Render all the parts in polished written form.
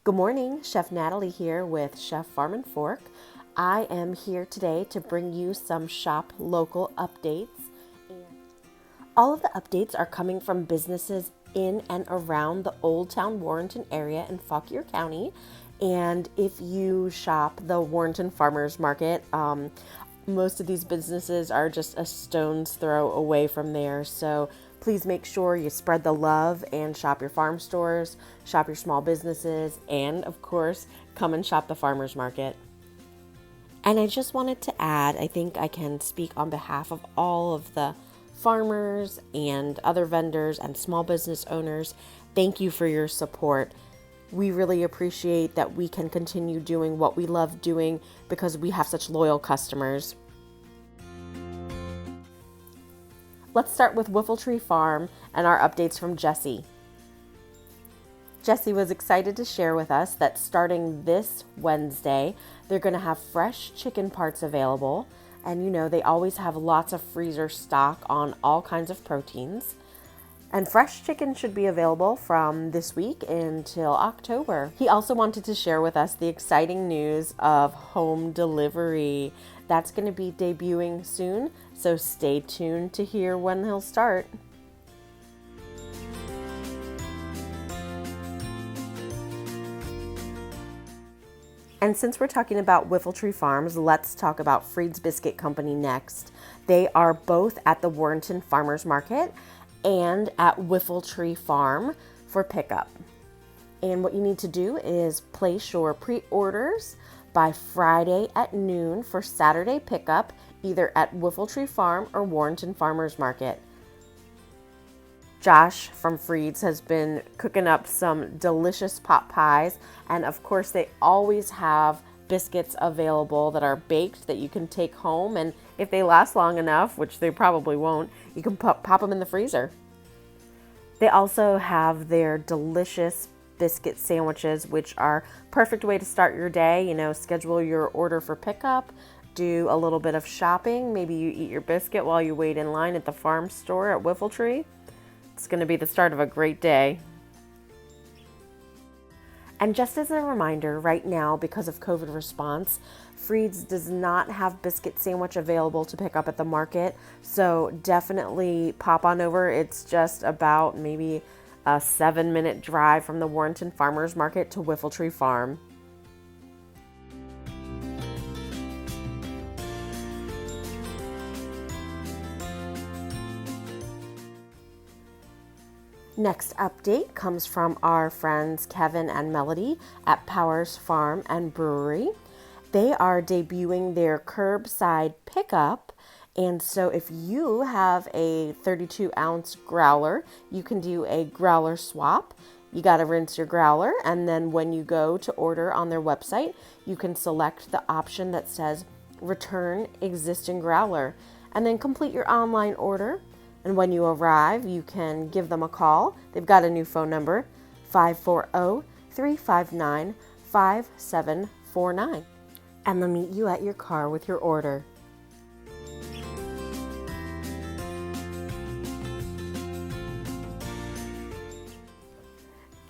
Good morning, Chef Natalie here with Chef Farm and Fork. I am here today to bring you some shop local updates. All of the updates are coming from businesses in and around the Old Town Warrenton area in Fauquier County. And if you shop the Warrenton Farmers Market, most of these businesses are just a stone's throw away from there. So please make sure you spread the love and shop your farm stores, shop your small businesses, and of course, come and shop the farmers market. And I just wanted to add, I think I can speak on behalf of all of the farmers and other vendors and small business owners. Thank you for your support. We really appreciate that we can continue doing what we love doing because we have such loyal customers. Let's start with Whiffletree Farm and our updates from Jessie. Jessie was excited to share with us that starting this Wednesday, they're going to have fresh chicken parts available. And you know, they always have lots of freezer stock on all kinds of proteins. And fresh chicken should be available from this week until October. He also wanted to share with us the exciting news of home delivery. That's going to be debuting soon, so stay tuned to hear when he'll start. And since we're talking about Whiffletree Farms, let's talk about Freed's Biscuit Company next. They are both at the Warrenton Farmers Market and at Whiffletree Farm for pickup. And what you need to do is place your pre-orders by Friday at noon for Saturday pickup, either at Whiffletree Farm or Warrenton Farmers Market. Josh from Freed's has been cooking up some delicious pot pies, and of course they always have biscuits available that are baked that you can take home, and if they last long enough, which they probably won't, you can pop them in the freezer. They also have their delicious biscuit sandwiches, which are perfect way to start your day. You know, schedule your order for pickup, do a little bit of shopping, maybe you eat your biscuit while you wait in line at the farm store at Whiffletree. It's going to be the start of a great day. And just as a reminder, right now, because of COVID response, Freed's does not have biscuit sandwich available to pick up at the market. So definitely pop on over. It's just about maybe a 7-minute drive from the Warrenton Farmers Market to Whiffletree Farm. Next update comes from our friends Kevin and Melody at Powers Farm and Brewery. They are debuting their curbside pickup, and so if you have a 32-ounce growler, you can do a growler swap. You got to rinse your growler, and then when you go to order on their website, you can select the option that says return existing growler, and then complete your online order. And when you arrive, you can give them a call. They've got a new phone number, 540-359-5749. And they'll meet you at your car with your order.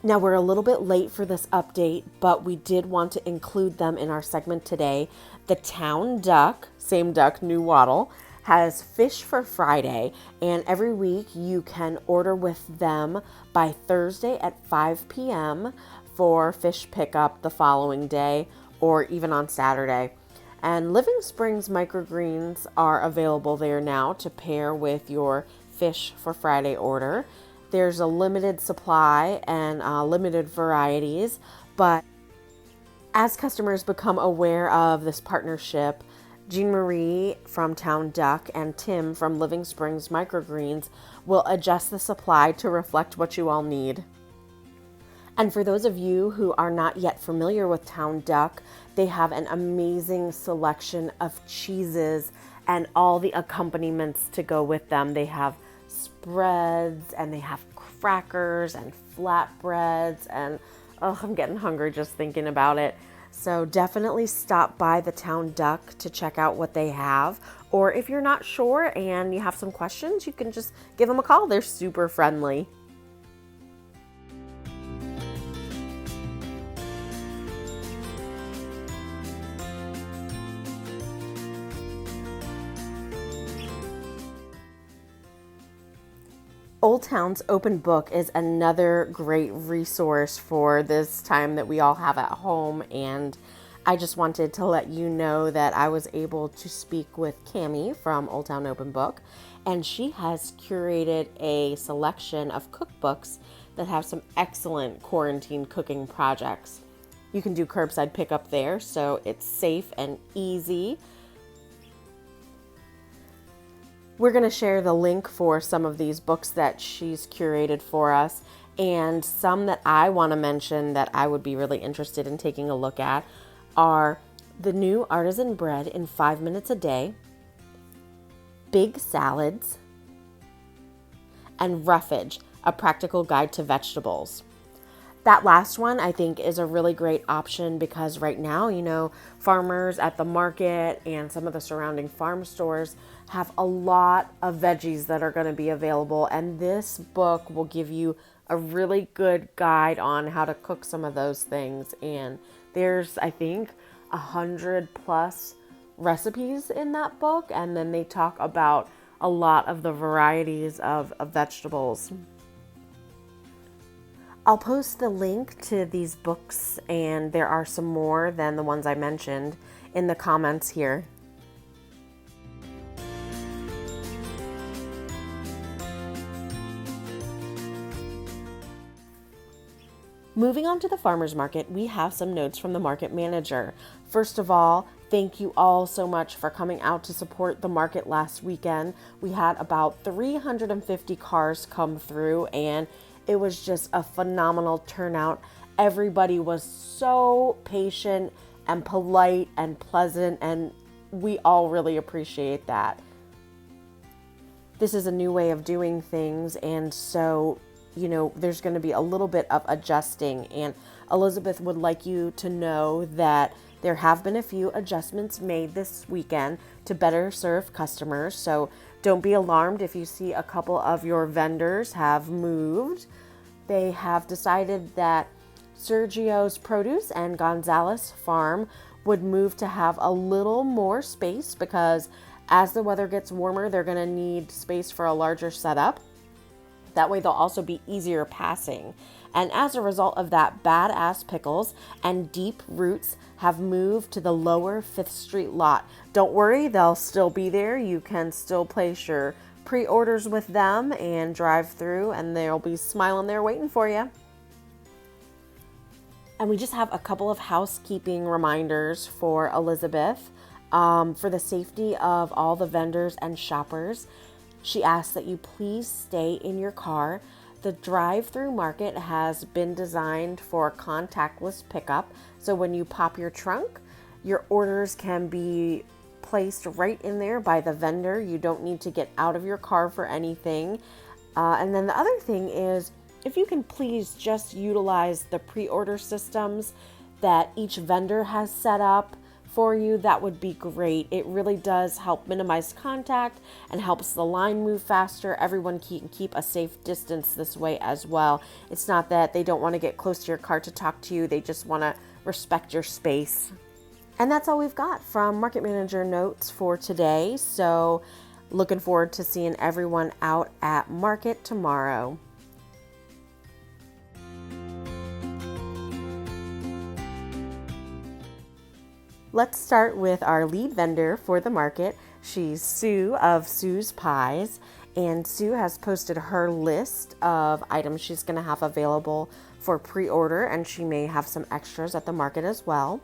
Now we're a little bit late for this update, but we did want to include them in our segment today. The Town Duck, same duck, new wattle, has Fish for Friday, and every week you can order with them by Thursday at 5 p.m. for fish pickup the following day or even on Saturday. And Living Springs microgreens are available there now to pair with your Fish for Friday order. There's a limited supply and limited varieties, but as customers become aware of this partnership, Jean Marie from Town Duck and Tim from Living Springs Microgreens will adjust the supply to reflect what you all need. And for those of you who are not yet familiar with Town Duck, they have an amazing selection of cheeses and all the accompaniments to go with them. They have spreads and they have crackers and flatbreads, and I'm getting hungry just thinking about it. So definitely stop by the Town Duck to check out what they have. Or if you're not sure and you have some questions, you can just give them a call. They're super friendly. Old Town's Open Book is another great resource for this time that we all have at home, and I just wanted to let you know that I was able to speak with Cammie from Old Town Open Book, and she has curated a selection of cookbooks that have some excellent quarantine cooking projects. You can do curbside pickup there, so it's safe and easy. We're going to share the link for some of these books that she's curated for us, and some that I want to mention that I would be really interested in taking a look at are The New Artisan Bread in 5 Minutes a Day, Big Salads, and Roughage, A Practical Guide to Vegetables. That last one, I think, is a really great option because right now, farmers at the market and some of the surrounding farm stores have a lot of veggies that are going to be available. And this book will give you a really good guide on how to cook some of those things. And there's, I think, 100+ recipes in that book. And then they talk about a lot of the varieties of vegetables. I'll post the link to these books, and there are some more than the ones I mentioned, in the comments here. Moving on to the farmers market, we have some notes from the market manager. First of all, thank you all so much for coming out to support the market last weekend. We had about 350 cars come through, and it was just a phenomenal turnout. Everybody was so patient and polite and pleasant, and we all really appreciate that. This is a new way of doing things, and so, there's going to be a little bit of adjusting, and Elizabeth would like you to know that there have been a few adjustments made this weekend to better serve customers, so don't be alarmed if you see a couple of your vendors have moved. They have decided that Sergio's Produce and Gonzalez Farm would move to have a little more space because as the weather gets warmer, they're going to need space for a larger setup. That way they'll also be easier passing. And as a result of that, Badass Pickles and Deep Roots have moved to the lower 5th Street lot. Don't worry, they'll still be there. You can still place your pre-orders with them and drive through, and they'll be smiling there waiting for you. And we just have a couple of housekeeping reminders for Elizabeth. For the safety of all the vendors and shoppers, she asks that you please stay in your car. The drive-through market has been designed for contactless pickup, so when you pop your trunk, your orders can be placed right in there by the vendor. You don't need to get out of your car for anything. And then the other thing is, if you can please just utilize the pre-order systems that each vendor has set up for you, that would be great. It really does help minimize contact and helps the line move faster. Everyone can keep a safe distance this way as well. It's not that they don't want to get close to your car to talk to you. They just want to respect your space. And that's all we've got from Market Manager notes for today. So looking forward to seeing everyone out at market tomorrow. Let's start with our lead vendor for the market. She's Sue of Sue's Pies, and Sue has posted her list of items she's going to have available for pre-order, and she may have some extras at the market as well.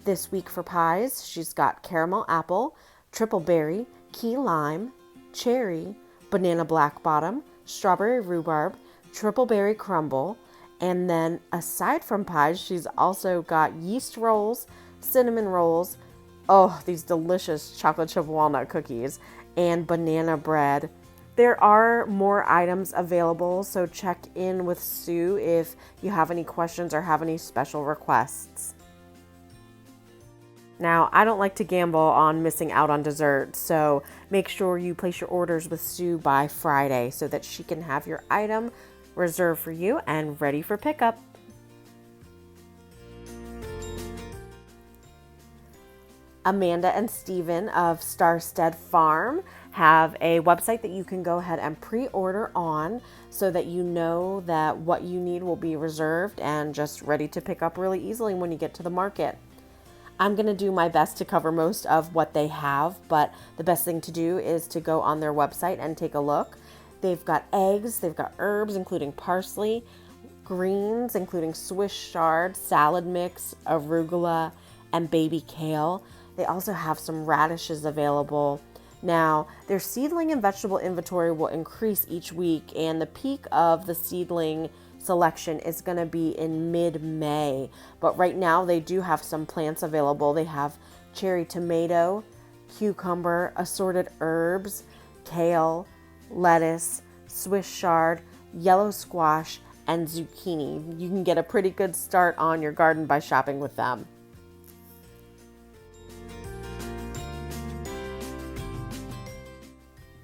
This week for pies, she's got caramel apple, triple berry, key lime, cherry, banana black bottom, strawberry rhubarb, triple berry crumble, and then aside from pies, she's also got yeast rolls, cinnamon rolls, these delicious chocolate chip walnut cookies, and banana bread. There are more items available, so check in with Sue if you have any questions or have any special requests. Now, I don't like to gamble on missing out on dessert, so make sure you place your orders with Sue by Friday so that she can have your item reserved for you and ready for pickup. Amanda and Steven of Starstead Farm have a website that you can go ahead and pre-order on so that you know that what you need will be reserved and just ready to pick up really easily when you get to the market. I'm going to do my best to cover most of what they have, but the best thing to do is to go on their website and take a look. They've got eggs, they've got herbs, including parsley, greens, including Swiss chard, salad mix, arugula, and baby kale. They also have some radishes available. Now, their seedling and vegetable inventory will increase each week, and the peak of the seedling selection is going to be in mid-May. But right now, they do have some plants available. They have cherry tomato, cucumber, assorted herbs, kale, lettuce, Swiss chard, yellow squash, and zucchini. You can get a pretty good start on your garden by shopping with them.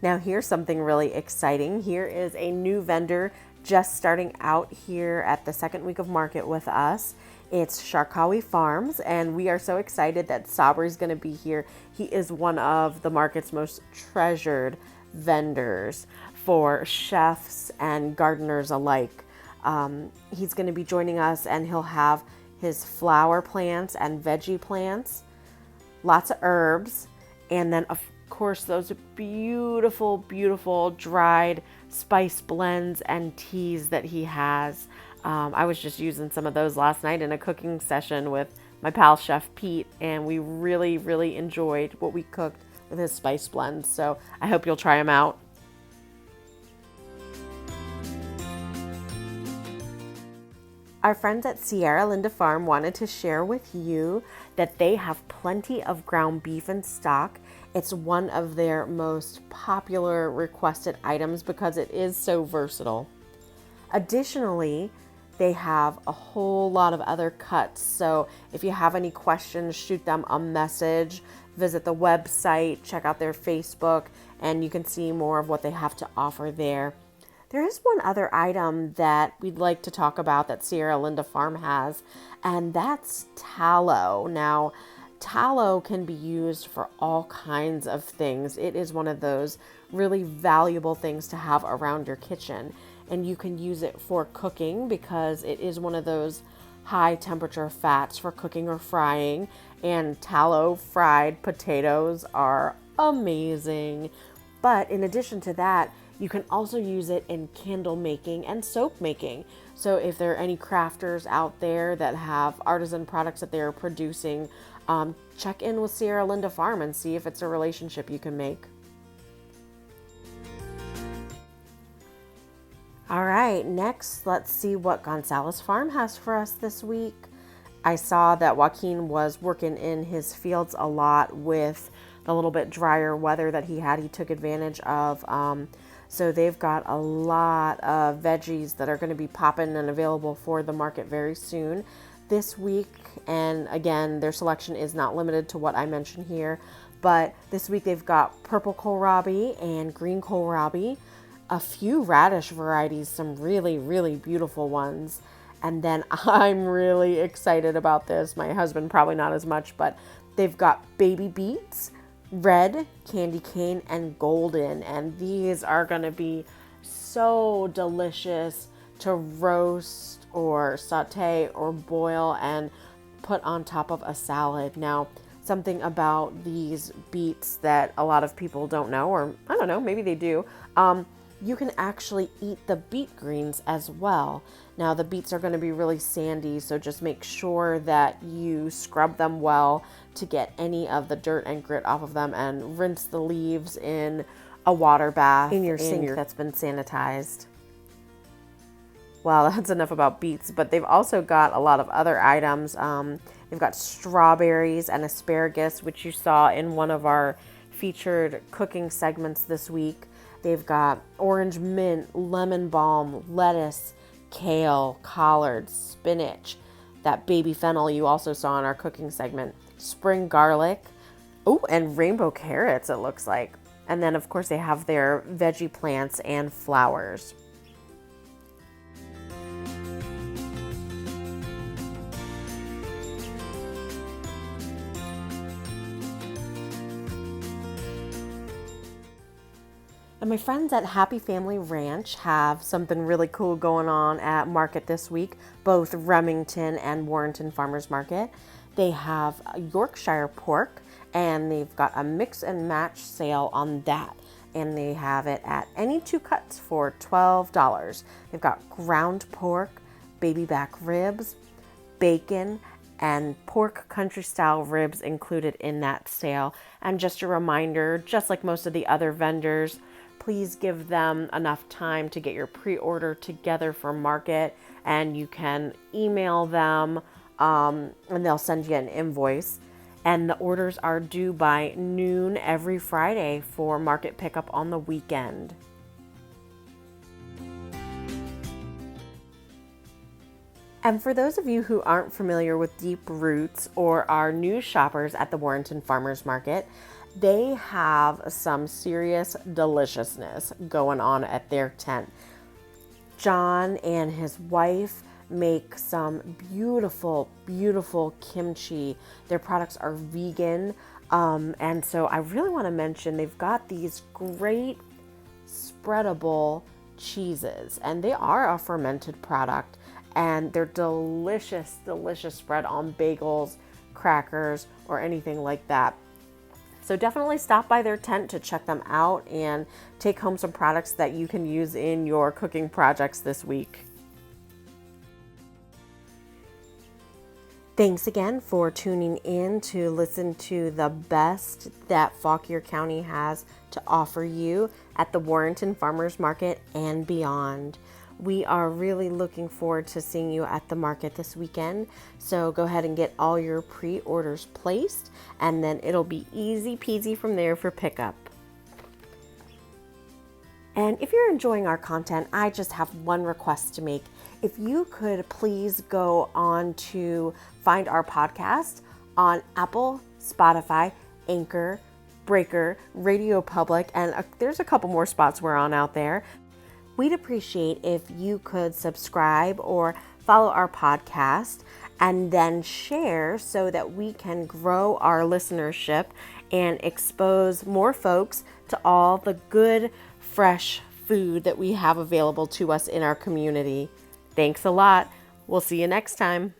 Now here's something really exciting. Here is a new vendor just starting out here at the second week of market with us. It's Sharkawi Farms, and we are so excited that Sabri's going to be here. He is one of the market's most treasured vendors for chefs and gardeners alike. He's going to be joining us, and he'll have his flower plants and veggie plants, lots of herbs, and then of course those beautiful, beautiful dried spice blends and teas that he has. I was just using some of those last night in a cooking session with my pal Chef Pete, and we really, really enjoyed what we cooked with his spice blends. So I hope you'll try them out. Our friends at Sierra Linda Farm wanted to share with you that they have plenty of ground beef in stock. It's one of their most popular requested items because it is so versatile. Additionally, they have a whole lot of other cuts. So if you have any questions, shoot them a message, visit the website, check out their Facebook, and you can see more of what they have to offer there. There is one other item that we'd like to talk about that Sierra Linda Farm has, and that's tallow. Now, tallow can be used for all kinds of things. It is one of those really valuable things to have around your kitchen, and you can use it for cooking because it is one of those high temperature fats for cooking or frying, and tallow fried potatoes are amazing. But in addition to that, you can also use it in candle making and soap making. So if there are any crafters out there that have artisan products that they're producing, check in with Sierra Linda Farm and see if it's a relationship you can make. All right, next, let's see what Gonzalez Farm has for us this week. I saw that Joaquin was working in his fields a lot with the little bit drier weather that he had. He took advantage of. So they've got a lot of veggies that are going to be popping and available for the market very soon this week. And again, their selection is not limited to what I mentioned here, but this week they've got purple kohlrabi and green kohlrabi, a few radish varieties, some really, really beautiful ones. And then I'm really excited about this. My husband probably not as much, but they've got baby beets, red, candy cane, and golden, and these are going to be so delicious to roast or saute or boil and put on top of a salad. Now, something about these beets that a lot of people don't know, or I don't know, maybe they do, you can actually eat the beet greens as well. Now, the beets are going to be really sandy, so just make sure that you scrub them well to get any of the dirt and grit off of them, and rinse the leaves in a water bath in your sink that's been sanitized. Well, that's enough about beets, but they've also got a lot of other items. They've got strawberries and asparagus, which you saw in one of our featured cooking segments this week. They've got orange mint, lemon balm, lettuce, kale, collards, spinach, that baby fennel you also saw in our cooking segment, spring garlic, and rainbow carrots, it looks like. And then, of course, they have their veggie plants and flowers. And my friends at Happy Family Ranch have something really cool going on at market this week, both Remington and Warrenton Farmers Market. They have Yorkshire pork, and they've got a mix and match sale on that. And they have it at any 2 cuts for $12. They've got ground pork, baby back ribs, bacon, and pork country style ribs included in that sale. And just a reminder, just like most of the other vendors, please give them enough time to get your pre-order together for market, and you can email them and they'll send you an invoice. And the orders are due by noon every Friday for market pickup on the weekend. And for those of you who aren't familiar with Deep Roots or are new shoppers at the Warrenton Farmers Market, they have some serious deliciousness going on at their tent. John and his wife make some beautiful, beautiful kimchi. Their products are vegan. And so I really want to mention they've got these great spreadable cheeses, and they are a fermented product, and they're delicious, delicious spread on bagels, crackers, or anything like that. So definitely stop by their tent to check them out and take home some products that you can use in your cooking projects this week. Thanks again for tuning in to listen to the best that Fauquier County has to offer you at the Warrenton Farmers Market and beyond. We are really looking forward to seeing you at the market this weekend. So go ahead and get all your pre-orders placed, and then it'll be easy peasy from there for pickup. And if you're enjoying our content, I just have one request to make. If you could please go on to find our podcast on Apple, Spotify, Anchor, Breaker, Radio Public, and there's a couple more spots we're on out there. We'd appreciate if you could subscribe or follow our podcast and then share so that we can grow our listenership and expose more folks to all the good, fresh food that we have available to us in our community. Thanks a lot. We'll see you next time.